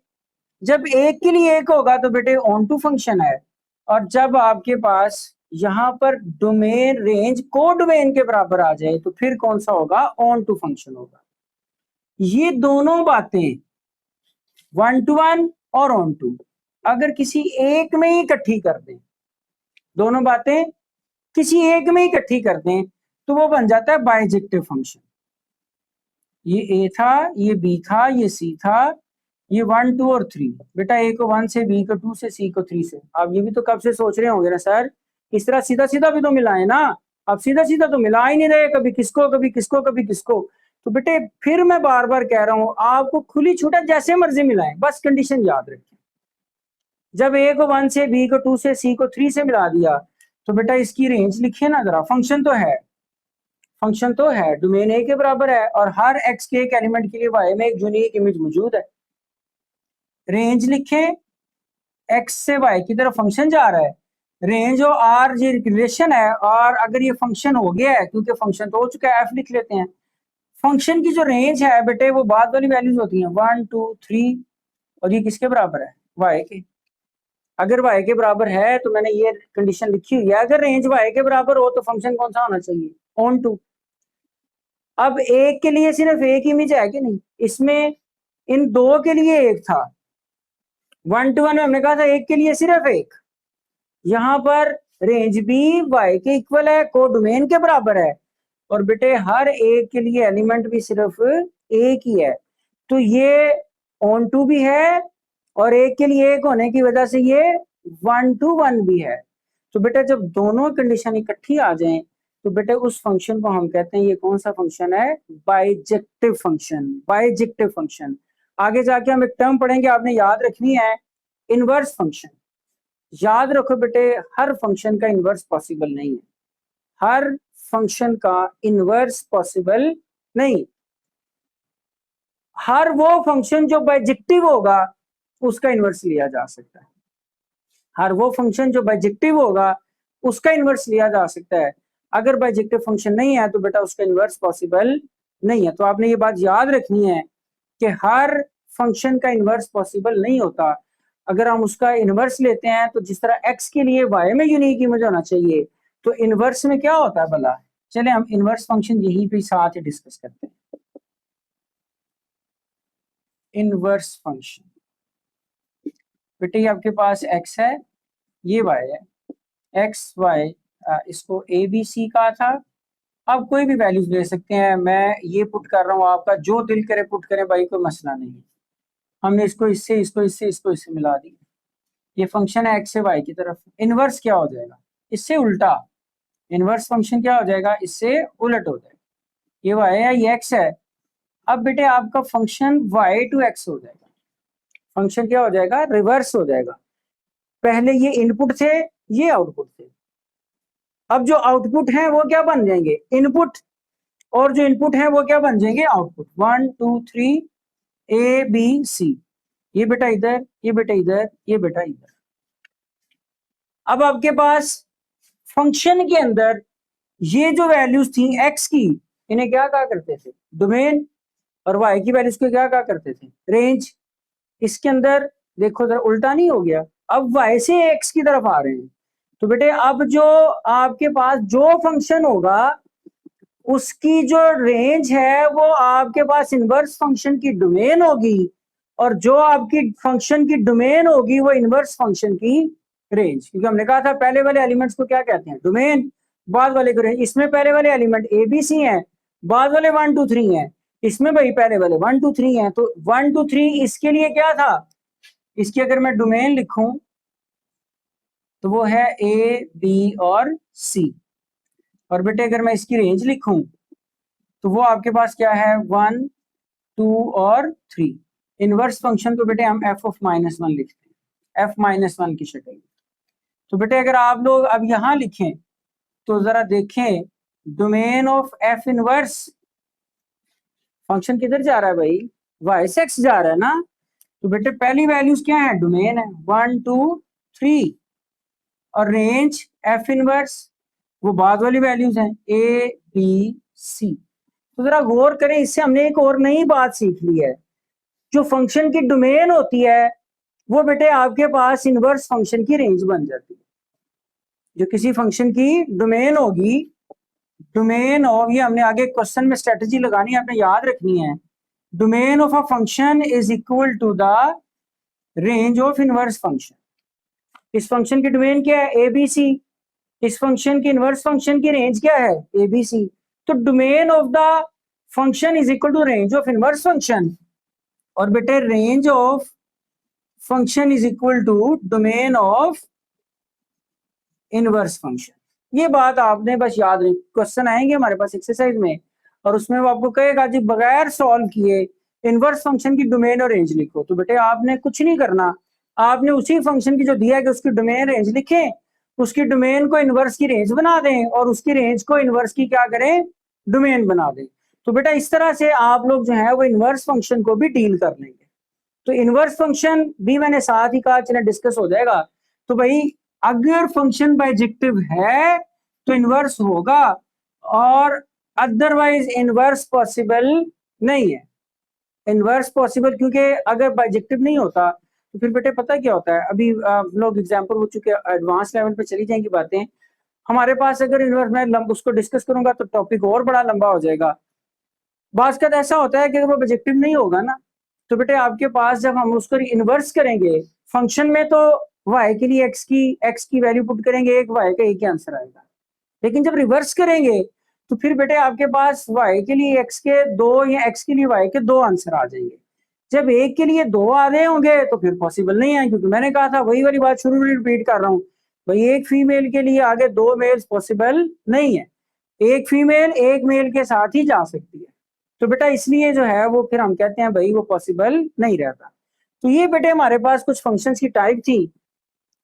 जब एक के लिए एक होगा तो बेटे ऑन टू फंक्शन है, और जब आपके पास यहाँ पर डोमेन रेंज को डोमेन के बराबर आ जाए तो फिर कौन सा होगा, ऑन टू फंक्शन होगा। ये दोनों बातें 1 to 1 और ऑन टू अगर किसी एक में ही इकट्ठी कर दें, दोनों बातें किसी एक में ही इकट्ठी कर दें तो वो बन जाता है बाइजेक्टिव फंक्शन। ये ए था, ये बी था, ये सी था, ये 1 2 और 3, बेटा ए को 1 से, बी को 2 से, सी को 3 से। आप ये भी तो कब से सोच रहे होंगे ना सर, इस तरह सीधा सीधा भी तो मिलाए ना, आप सीधा सीधा तो मिला ही नहीं रहे, कभी किसको कभी किसको कभी किसको। तो बेटे फिर मैं बार बार कह रहा हूं, आपको खुली छूट है, जैसे मर्जी मिलाएं, बस कंडीशन याद रखें। जब ए को 1 से, बी को 2 से, सी को 3 से मिला दिया तो बेटा इसकी रेंज लिखिए ना जरा। फंक्शन तो है, डोमेन ए के बराबर है और हर एक्स के एक एलिमेंट के लिए वाई में एक यूनिक इमेज मौजूद है। रेंज लिखे, एक्स से वाई की तरफ फंक्शन जा रहा है, रेंज और आर ये रिलेशन है, और अगर ये फंक्शन हो गया है, क्योंकि फंक्शन तो हो चुका है, एफ लिख लेते हैं। फंक्शन की जो रेंज है बेटे वो बाद वाली वैल्यूज होती हैं 1 2 3, और ये किसके बराबर है? वाई के। अगर वाई के बराबर है तो मैंने ये कंडीशन लिखी हुई है, अगर रेंज वाई के बराबर हो तो फंक्शन कौन सा होना चाहिए? Onto. अब एक के लिए सिर्फ एक इमेज है कि नहीं, इसमें इन दो के लिए एक था, 1 to 1 में हमने कहा था एक के लिए सिर्फ एक। यहां पर रेंज भी वाई के इक्वल है, को डोमेन के बराबर है, और बेटे हर एक के लिए एलिमेंट भी सिर्फ एक ही है, तो ये ऑन टू भी है और एक के लिए एक होने की वजह से ये 1 to 1 भी है। तो बेटा जब दोनों कंडीशन इकट्ठी आ जाएं तो बेटे उस फंक्शन को हम कहते हैं, ये कौन सा फंक्शन है? Bijective function. Bijective function. आगे जाके हम एक टर्म पढ़ेंगे, आपने याद रखनी है, इनवर्स फंक्शन। याद रखो बेटे, हर फंक्शन का इनवर्स पॉसिबल नहीं है, हर फंक्शन का इनवर्स पॉसिबल नहीं। हर वो फंक्शन जो बाइजेक्टिव होगा उसका इनवर्स लिया जा सकता है, हर वो फंक्शन जो बाइजेक्टिव होगा उसका इनवर्स लिया जा सकता है। अगर बाइजेक्टिव फंक्शन नहीं है तो बेटा उसका इनवर्स पॉसिबल नहीं है। तो आपने ये बात याद रखनी है कि हर फंक्शन का इनवर्स पॉसिबल नहीं होता। अगर हम उसका इनवर्स लेते हैं तो जिस तरह एक्स के लिए वाई में यूनिक इमेज होना चाहिए, तो इनवर्स में क्या होता है भला? चले हम इनवर्स फंक्शन यहीं पे साथ ही डिस्कस करते हैं। इनवर्स फंक्शन बेटे, ये आपके पास एक्स है, ये वाई है, एक्स वाई, इसको ए बी सी कहा था। आप कोई भी वैल्यूज ले सकते हैं, मैं ये पुट कर रहा हूँ, आपका जो दिल करे पुट करें भाई, कोई मसला नहीं है। हमने इसको इससे, इसको इससे, इसको इससे मिला दी। ये फंक्शन है एक्स से वाई की तरफ, इनवर्स क्या हो जाएगा? इससे उल्टा। इनवर्स फंक्शन क्या हो जाएगा? इससे उलट हो जाएगा। ये वाई है, ये एक्स है। अब बेटे आपका फंक्शन वाई टू एक्स हो जाएगा, फंक्शन क्या हो जाएगा? रिवर्स हो जाएगा। पहले ये इनपुट थे, ये आउटपुट थे, अब जो आउटपुट है वो क्या बन जाएंगे? इनपुट, और जो इनपुट है वो क्या बन जाएंगे? आउटपुट। 1 2 3 ए बी सी, ये बेटा इधर, ये बेटा इधर, ये बेटा इधर। अब आपके पास फंक्शन के अंदर ये जो वैल्यूज थी एक्स की, इन्हें क्या कहा करते थे? डोमेन। और वाई की वैल्यूज को क्या कहा करते थे? रेंज। इसके अंदर देखो जरा उल्टा नहीं हो गया, अब वाई से एक्स की तरफ आ रहे हैं। तो बेटे अब जो आपके पास जो फंक्शन होगा उसकी जो रेंज है वो आपके पास इनवर्स फंक्शन की डोमेन होगी, और जो आपकी फंक्शन की डोमेन होगी वो इनवर्स फंक्शन की रेंज। क्योंकि हमने कहा था पहले वाले एलिमेंट्स को क्या कहते हैं? डोमेन। बाद वाले को रेंज। इसमें पहले वाले एलिमेंट ए बी सी हैं, बाद वाले 1 2 3 हैं। इसमें भाई पहले वाले 1 2 3 हैं, तो 1 2 3 इसके लिए क्या था? इसकी अगर मैं डोमेन लिखूं तो वो है ए बी और सी, और बेटे अगर मैं इसकी रेंज लिखूं तो वो आपके पास क्या है? 1 2 और 3। इनवर्स फंक्शन को बेटे हम एफ ऑफ -1 लिखते हैं, एफ -1 की शक्ल में। तो बेटे अगर आप लोग अब यहां लिखें तो जरा देखें, domain of F inverse, function किधर जा रहा है भाई? वाई से एक्स जा रहा है ना। तो बेटे पहली वैल्यूज क्या है? डोमेन है 1 2 3, और रेंज एफ इनवर्स वो बाद वाली वैल्यूज हैं ए बी सी। तो जरा गौर करें, इससे हमने एक और नई बात सीख ली है। जो फंक्शन की डोमेन होती है वो बेटे आपके पास इनवर्स फंक्शन की रेंज बन जाती है। जो किसी फंक्शन की डोमेन होगी, डोमेन ऑफ, ये हमने आगे क्वेश्चन में स्ट्रेटजी लगानी है, आपने याद रखनी है, domain of a function is equal to the range of inverse function. इस फंक्शन की डोमेन क्या है? A b c. इस फंक्शन की इनवर्स फंक्शन की रेंज क्या है? A b c. तो domain of the function is equal to range of inverse function, और बेटे range of function is equal to domain of inverse function. ये बात आपने बस याद रखनी। क्वेश्चन आएंगे हमारे पास एक्सरसाइज में, और उसमें वो आपको कहेगा जी बगैर सॉल्व किए इनवर्स फंक्शन की डोमेन और रेंज लिखो। तो बेटे आपने कुछ नहीं करना, आपने उसी फंक्शन की जो दिया है कि उसकी डोमेन रेंज लिखें, उसकी डोमेन को इनवर्स की रेंज बना दें और उसकी रेंज को इनवर्स की क्या करें, डोमेन बना दें। तो बेटा इस तरह से आप लोग जो है वो इनवर्स फंक्शन को भी डील कर लेंगे। तो इनवर्स फंक्शन भी मैंने साथ ही कहा चलिए डिस्कस हो जाएगा। तो भाई अगर फंक्शन बाइजेक्टिव है तो इनवर्स होगा और अदरवाइज इनवर्स पॉसिबल नहीं है। इनवर्स पॉसिबल क्योंकि अगर बाइजेक्टिव नहीं होता तो फिर बेटे पता क्या होता है, अभी लोग एग्जांपल हो चुके एडवांस लेवल पे चली जाएंगी बातें। हमारे पास अगर इनवर्स मैं उसको डिस्कस करूंगा तो टॉपिक और बड़ा लंबा हो जाएगा। बात का ऐसा होता है कि अगर वो ऑब्जेक्टिव नहीं होगा ना तो बेटे आपके पास जब हम उसको इन्वर्स करेंगे फंक्शन में तो y के लिए x की वैल्यू पुट करेंगे, एक y का एक ही आंसर आएगा। लेकिन जब रिवर्स करेंगे तो फिर बेटे आपके पास y के लिए x के दो या x के लिए y के दो आंसर आ जाएंगे। जब एक के लिए दो आ रहे होंगे तो फिर पॉसिबल नहीं है, क्योंकि मैंने कहा था वही वाली बात शुरू में रिपीट कर रहा हूँ भाई, एक फीमेल के लिए आगे दो मेल्स पॉसिबल नहीं है, एक फीमेल एक मेल के साथ ही जा सकती है। तो बेटा इसलिए जो है वो फिर हम कहते हैं भाई वो पॉसिबल नहीं रहता। तो ये बेटे हमारे पास कुछ फंक्शंस की टाइप थी,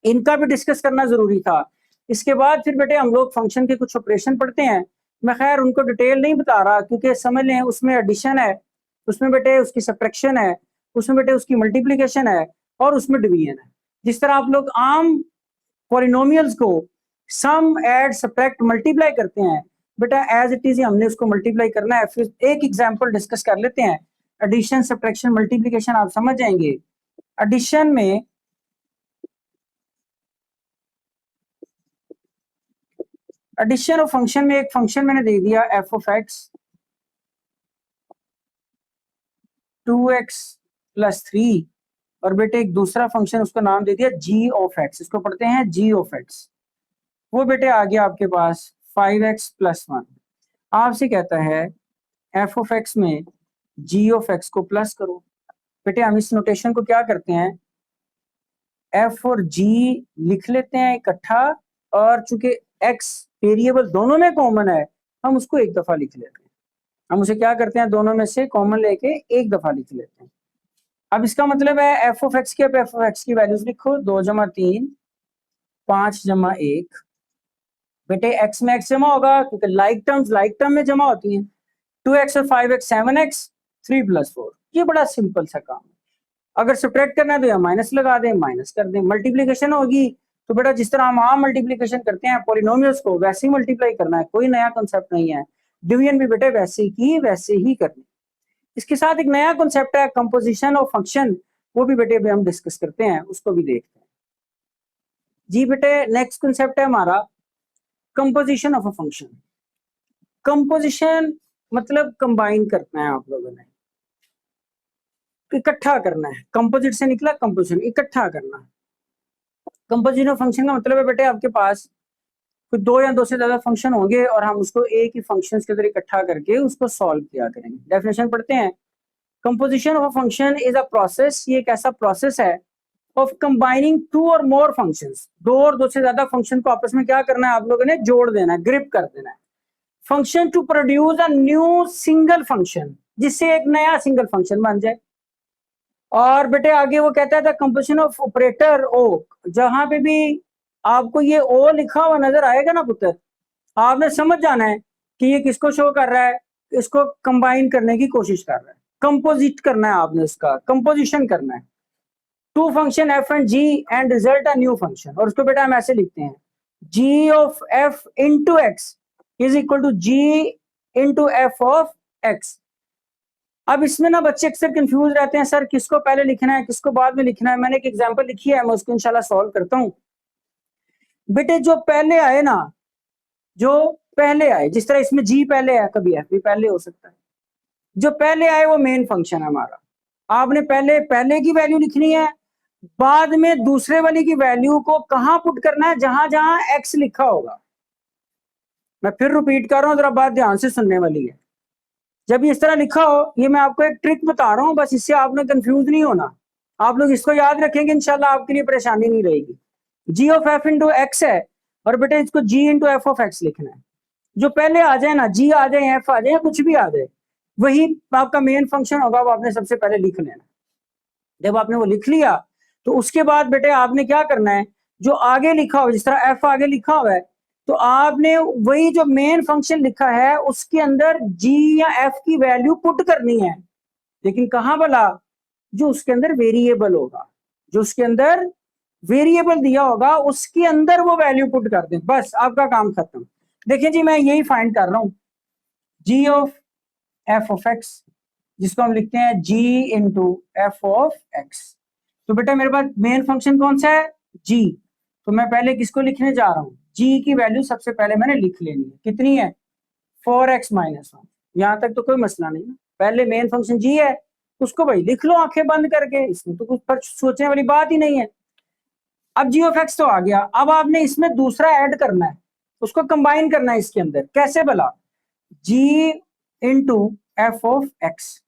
इनका भी डिस्कस करना जरूरी था। इसके बाद फिर बेटे हम लोग फंक्शन के कुछ ऑपरेशन पढ़ते हैं। मैं खैर उनको डिटेल नहीं बता रहा क्योंकि समझ लें उसमें एडिशन है, उसमें बेटे उसकी सब्ट्रैक्शन है, उसमें बेटे उसकी मल्टीप्लीकेशन है और उसमें डिवीजन है। जिस तरह आप लोग आम पॉलिनोमियल्स को सम ऐड सब्ट्रैक्ट मल्टीप्लाई करते हैं बेटा एज इट इज ही हमने उसको मल्टीप्लाई करना है। फिर एक एग्जांपल डिस्कस कर लेते हैं, एडिशन सब्ट्रैक्शन मल्टीप्लिकेशन आप समझ जाएंगे। एडिशन में एडिशन ऑफ फंक्शन में एक फंक्शन मैंने दे दिया एफ ऑफ एक्स 2x + 3 और बेटे एक दूसरा फंक्शन उसका नाम दे दिया g ऑफ x, इसको पढ़ते हैं g ऑफ x। वो बेटे आ गया आपके पास 5x + 1। आपसे कहता है f ऑफ x में g ऑफ x को प्लस करो। बेटे हम इस नोटेशन को क्या करते हैं, f और g लिख लेते हैं इकट्ठा और चूंकि x वेरिएबल दोनों में कॉमन है हम उसको एक दफा लिख लेते हैं। हम उसे क्या करते हैं, दोनों में से कॉमन लेके एक दफा लिख लेते हैं। अब इसका मतलब है f ऑफ x की, अब f ऑफ x की वैल्यूज लिखो 2 + 3 5 + 1। बेटे x में x जमा होगा क्योंकि लाइक टर्म में जमा होती हैं। 2x और 5x 7x 3 + 4। ये बड़ा सिंपल सा काम है। अगर सब्ट्रैक्ट करना है तो या माइनस लगा दें, माइनस कर दें। मल्टीप्लीकेशन होगी तो बेटा जिस तरह हम आम मल्टीप्लीकेशन करते हैं पॉलिनोमियल्स को वैसे ही मल्टीप्लाई करना है, कोई नया कॉन्सेप्ट नहीं है। डिवीजन भी बेटे वैसे ही करनी। इसके साथ एक नया कॉन्सेप्ट है कंपोजिशन ऑफ फंक्शन, वो भी बेटे हम डिस्कस करते हैं, उसको भी देखते हैं। जी बेटे नेक्स्ट कॉन्सेप्ट है हमारा composition of a function. Composition मतलब कंबाइन करना है, आप लोगों ने इकट्ठा करना है। कंपोजिट से निकला कंपोजिशन, इकट्ठा करना। कंपोजिशन ऑफ फंक्शन का मतलब है बेटे आपके पास कुछ दो या दो से ज्यादा फंक्शन होंगे और हम उसको एक ही फंक्शन के अंदर इकट्ठा करके उसको सॉल्व किया करेंगे। डेफिनेशन पढ़ते हैं, composition of a function is a process, ये एक ऐसा प्रोसेस है ऑफ कंबाइनिंग 2 और मोर फंक्शंस, दो और दो से ज्यादा फंक्शन को आपस में क्या करना है, आप लोगों ने जोड़ देना है, ग्रिप कर देना है। Function to produce a new single function, जिससे एक नया सिंगल फंक्शन बन जाए। और बेटे आगे वो कहता है द कंपोजिशन ऑफ ऑपरेटर ओ, जहां पे भी आपको ये ओ लिखा हुआ नजर आएगा ना पुत्र, आपने समझ जाना है कि ये किसको शो कर रहा है, इसको कंबाइन करने की कोशिश कर रहा है, कंपोजिट करना है आपने, उसका कंपोजिशन करना है। Two function f and g and result a new function, और उसको बेटा हम ऐसे लिखते हैं g of f into x is equal to g into f of x. अब इसमें ना बच्चे अक्सर कंफ्यूज रहते हैं, सर किसको पहले लिखना है किसको बाद में लिखना है। मैंने एक एग्जांपल लिखी है, मैं उसको इंशाल्लाह सॉल्व करता हूं। बेटे जो पहले आए ना, जो पहले आए, जिस तरह इसमें जी पहले आया, कभी एफ भी पहले हो सकता है, जो पहले आए वो मेन फंक्शन है हमारा। आपने पहले की वैल्यू लिखनी है, बाद में दूसरे वाली की वैल्यू को कहां पुट करना है, जहां जहां एक्स लिखा होगा। मैं फिर रिपीट कर रहा हूं, जरा बात ध्यान से सुनने वाली है। जब इस तरह लिखा हो, ये मैं आपको एक ट्रिक बता रहा हूं, बस इससे आपने कंफ्यूज नहीं होना। आप लोग इसको याद रखेंगे इंशाल्लाह आपके लिए परेशानी नहीं रहेगी। जी ऑफ एफ इंटू एक्स है और बेटे इसको जी इंटू एफ ऑफ एक्स लिखना है। जो पहले आ जाए ना, जी आ जाए एफ आ जाए कुछ भी आ जाए, वही आपका मेन फंक्शन होगा, वो आपने सबसे पहले लिख लेना। जब आपने वो लिख लिया तो उसके बाद बेटे आपने क्या करना है, जो आगे लिखा हुआ, जिस तरह एफ आगे लिखा हुआ है, तो आपने वही जो मेन फंक्शन लिखा है उसके अंदर जी या एफ की वैल्यू पुट करनी है, लेकिन कहां भला, जो उसके अंदर वेरिएबल होगा, जो उसके अंदर वेरिएबल दिया होगा उसके अंदर वो वैल्यू पुट कर दें, बस आपका काम खत्म। देखिए जी मैं यही फाइंड कर रहा हूं, जी ऑफ एफ ऑफ एक्स, जिसको हम लिखते हैं जी इंटू एफ ऑफ एक्स। तो बेटा मेरे पास मेन फंक्शन कौन सा है, जी, तो मैं पहले किसको लिखने जा रहा हूं, जी की वैल्यू सबसे पहले मैंने लिख लेनी है, कितनी है 4x-1। यहां तक तो कोई मसला नहीं है, पहले मेन फंक्शन जी है उसको भाई लिख लो आंखें बंद करके, इसमें तो कुछ पर सोचने वाली बात ही नहीं है। अब जी ऑफ एक्स तो आ गया, अब आपने इसमें दूसरा ऐड करना है, उसको कंबाइन करना है इसके अंदर, कैसे भला, जी इंटू एफ ऑफ एक्स।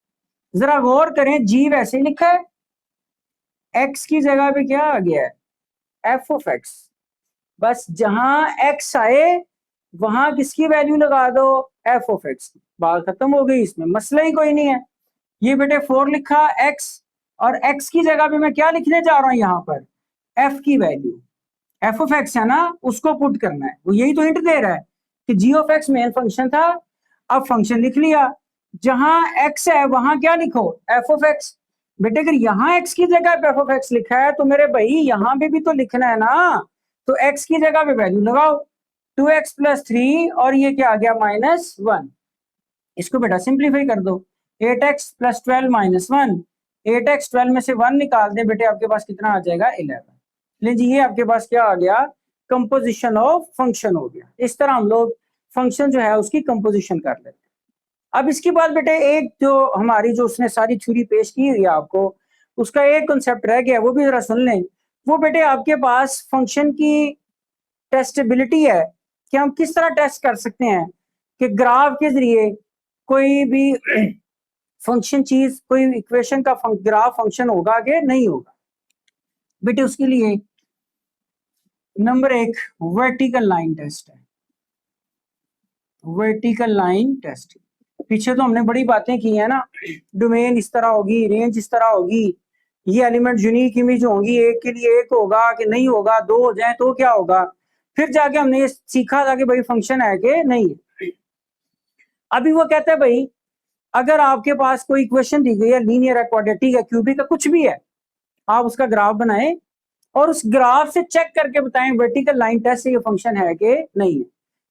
जरा गौर करें, जी वैसे ही लिखा है, एक्स की जगह पे क्या आ गया है एफ ऑफ एक्स, बस जहां एक्स आए वहां किसकी वैल्यू लगा दो, एफ ऑफ एक्स, बात खत्म हो गई, इसमें मसला ही कोई नहीं है। ये बेटे 4 लिखा एक्स, और एक्स की जगह पे मैं क्या लिखने जा रहा हूं यहाँ पर, एफ की वैल्यू, एफ ऑफ एक्स है ना, उसको पुट करना है, वो यही तो हिंट दे रहा है कि जी ऑफ एक्स मेन फंक्शन था, अब फंक्शन लिख लिया, जहां एक्स है वहां क्या लिखो, एफ ऑफ एक्स। बेटे अगर यहाँ एक्स की जगह पे एफ ऑफ एक्स लिखा है तो मेरे भाई यहाँ पे भी तो लिखना है ना, तो एक्स की जगह पे वैल्यू लगाओ 2x+3, और ये क्या आ गया -1, इसको बेटा सिंप्लीफाई कर दो, 8x+12 -1, 8x 12 में से 1 निकाल दे बेटे, आपके पास कितना आ जाएगा 11। लेकिन जी ये आपके पास क्या आ गया, कंपोजिशन ऑफ फंक्शन हो गया। इस तरह हम लोग फंक्शन जो है उसकी कंपोजिशन कर लेते हैं। अब इसके बाद बेटे एक जो हमारी जो उसने सारी थ्योरी पेश की हुई है आपको, उसका एक कॉन्सेप्ट रह गया, वो भी जरा सुन लें। वो बेटे आपके पास फंक्शन की टेस्टेबिलिटी है कि हम किस तरह टेस्ट कर सकते हैं कि ग्राफ के जरिए कोई भी फंक्शन चीज, कोई इक्वेशन का ग्राफ फंक्शन होगा कि नहीं होगा। बेटे उसके लिए नंबर 1 वर्टिकल लाइन टेस्ट है, वर्टिकल लाइन टेस्ट। पीछे तो हमने बड़ी बातें की है ना, डोमेन इस तरह होगी, रेंज इस तरह होगी, ये एलिमेंट यूनिक इमेज होंगी, एक के लिए एक होगा कि नहीं होगा, दो हो जाए तो क्या होगा, फिर जाके हमने ये सीखा था कि भाई फंक्शन है कि नहीं है। अभी वो कहता है भाई अगर आपके पास कोई इक्वेशन दी गई है, लीनियर है, क्वाड्रेटिक है, क्यूबिक है, कुछ भी है, आप उसका ग्राफ बनाएं और उस ग्राफ से चेक करके बताएं वर्टिकल लाइन टेस्ट से ये फंक्शन है कि नहीं है।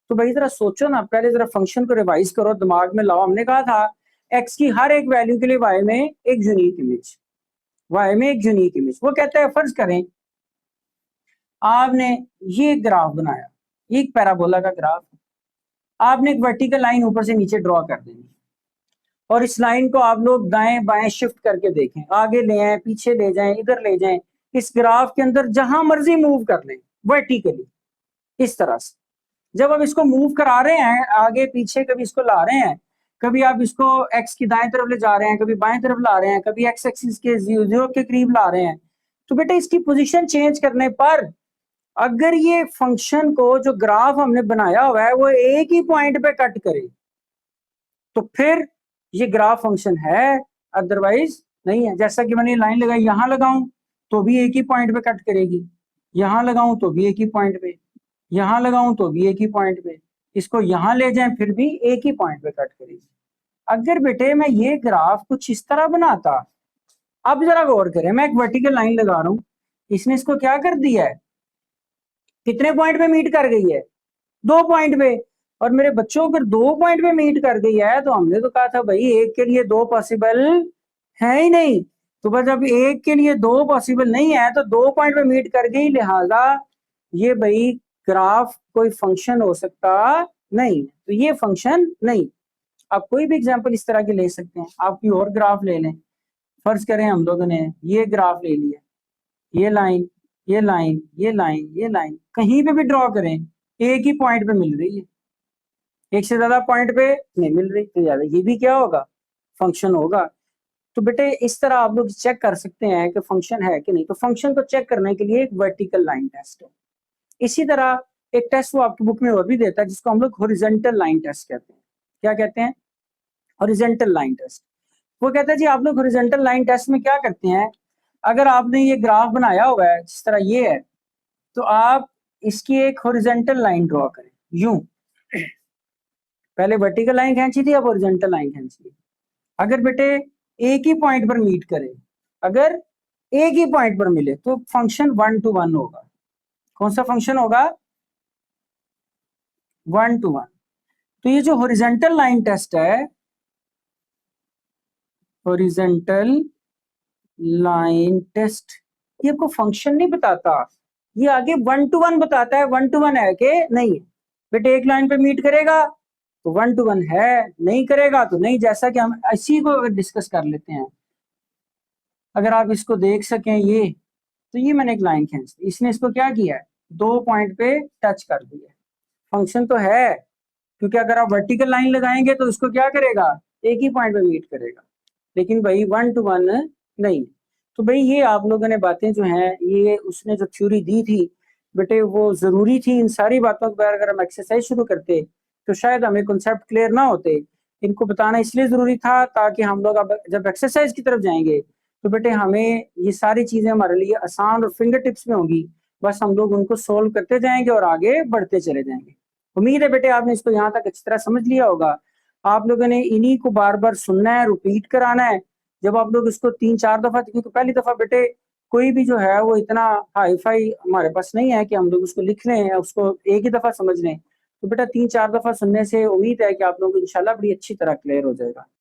तो भाई जरा सोचो ना, पहले जरा फंक्शन को रिवाइज करो, दिमाग में लाओ। हमने कहा था एक्स की हर एक वैल्यू के लिए वाई में एक यूनिक इमेज, वाई में एक यूनिक इमेज। वो कहता है फर्ज करें आपने ये ग्राफ बनाया, एक पैराबोला का ग्राफ, आपने एक वर्टिकल लाइन ऊपर से नीचे ड्रॉ कर देनी, और इस लाइन को आप लोग दाएं बाएं शिफ्ट करके देखें, आगे ले आए, पीछे ले जाएं, इधर ले जाएं, इस ग्राफ के अंदर जहां मर्जी मूव कर लें वर्टिकली, इस तरह से। जब आप इसको मूव करा रहे हैं आगे पीछे, कभी इसको ला रहे हैं, कभी आप इसको एक्स की दाएं तरफ ले जा रहे हैं, कभी बाएं तरफ ला रहे हैं, कभी एक्स एक्सिस के 0 के करीब ला रहे हैं, तो बेटा इसकी पोजीशन चेंज करने पर अगर ये फंक्शन को, जो ग्राफ हमने बनाया हुआ है, वो एक ही पॉइंट पे कट करे तो फिर ये ग्राफ फंक्शन है, अदरवाइज नहीं है। जैसा कि मैंने लाइन लगाई, यहां लगाऊं तो भी एक ही पॉइंट पे कट करेगी, यहां लगाऊं तो भी एक ही पॉइंट पे, यहां लगाऊं तो भी एक ही पॉइंट पे, इसको यहां ले जाएं फिर भी एक ही पॉइंट पे कट करेगी। अगर बेटे मैं ये ग्राफ कुछ इस तरह बनाता, अब जरा गौर करें, मैं एक वर्टिकल लाइन लगा रहा हूं, इसने इसको क्या कर दिया है, कितने पॉइंट पे मीट कर गई है, 2 पॉइंट पे। और मेरे बच्चों अगर 2 पॉइंट पे मीट कर गई है तो हमने तो कहा था भाई एक के लिए 2 पॉसिबल है ही नहीं, तो बस जब एक के लिए 2 पॉसिबल नहीं है तो 2 पॉइंट पे मीट कर गई, लिहाजा ये भाई ग्राफ कोई फंक्शन हो सकता नहीं, तो ये फंक्शन नहीं। आप कोई भी एग्जांपल इस तरह की ले सकते हैं, आप कोई और ग्राफ ले लें। फर्ज करें हम लोगों ने ये ग्राफ ले लिया, ये लाइन, ये लाइन, ये लाइन, ये लाइन, कहीं पे भी ड्रॉ करें एक ही पॉइंट पे मिल रही है, एक से ज्यादा पॉइंट पे नहीं मिल रही, तो ज्यादा ये भी क्या होगा, फंक्शन होगा। तो बेटे इस तरह आप लोग चेक कर सकते हैं कि फंक्शन है कि नहीं। तो फंक्शन को चेक करने के लिए एक वर्टिकल लाइन टेस्ट है। इसी तरह एक टेस्ट वो आपकी बुक में और भी देता है जिसको हम लोग हॉरिजॉन्टल लाइन टेस्ट कहते हैं। क्या कहते हैं, हॉरिजॉन्टल लाइन टेस्ट। वो कहता है जी आप लोग हॉरिजॉन्टल लाइन टेस्ट में क्या करते हैं, अगर आपने ये ग्राफ बनाया हुआ है जिस तरह ये है, तो आप इसकी एक हॉरिजॉन्टल लाइन ड्रॉ करें यूं। पहले वर्टिकल लाइन खींची थी, अब हॉरिजॉन्टल लाइन खींची। अगर बेटे एक ही पॉइंट पर मीट करे, अगर एक ही पॉइंट पर मिले तो फंक्शन 1 to 1 होगा। कौन सा फंक्शन होगा? 1 to 1। तो ये जो हॉरिजॉन्टल लाइन टेस्ट है, हॉरिजॉन्टल लाइन टेस्ट, ये आपको फंक्शन नहीं बताता, ये आगे 1 to 1 बताता है। 1 to 1 है कि नहीं? बेटे एक लाइन पे मीट करेगा तो 1 to 1 है, नहीं करेगा तो नहीं। जैसा कि हम इसी को अगर डिस्कस कर लेते हैं, अगर आप इसको देख सकें, ये तो ये मैंने एक लाइन खींच दी, इसने इसको क्या किया है, 2 पॉइंट पे टच कर दिया। फंक्शन तो है, क्योंकि अगर आप वर्टिकल लाइन लगाएंगे तो इसको क्या करेगा, एक ही पॉइंट पे मीट करेगा, लेकिन भाई 1 to 1 नहीं। तो भाई ये आप लोगों ने बातें जो हैं, ये उसने जो थ्योरी दी थी बेटे, वो जरूरी थी। इन सारी बातों के बाद अगर हम एक्सरसाइज शुरू करते तो शायद हमें कॉन्सेप्ट क्लियर ना होते। इनको बताना इसलिए जरूरी था ताकि हम लोग अब जब एक्सरसाइज की तरफ जाएंगे तो बेटे हमें ये सारी चीजें हमारे लिए आसान और फिंगर टिप्स में होंगी। बस हम लोग उनको सोल्व करते जाएंगे और आगे बढ़ते चले जाएंगे। उम्मीद है बेटे आपने इसको यहाँ तक अच्छी तरह समझ लिया होगा। आप लोगों ने इन्हीं को बार बार सुनना है, रिपीट कराना है। जब आप लोग इसको 3-4 दफा, क्योंकि पहली दफा बेटे कोई भी जो है वो इतना हाई फाई हमारे पास नहीं है कि हम लोग उसको लिख लें या उसको एक ही दफा समझ लें। तो बेटा 3-4 दफा सुनने से उम्मीद है कि आप लोग इंशाल्लाह बड़ी अच्छी तरह क्लियर हो जाएगा।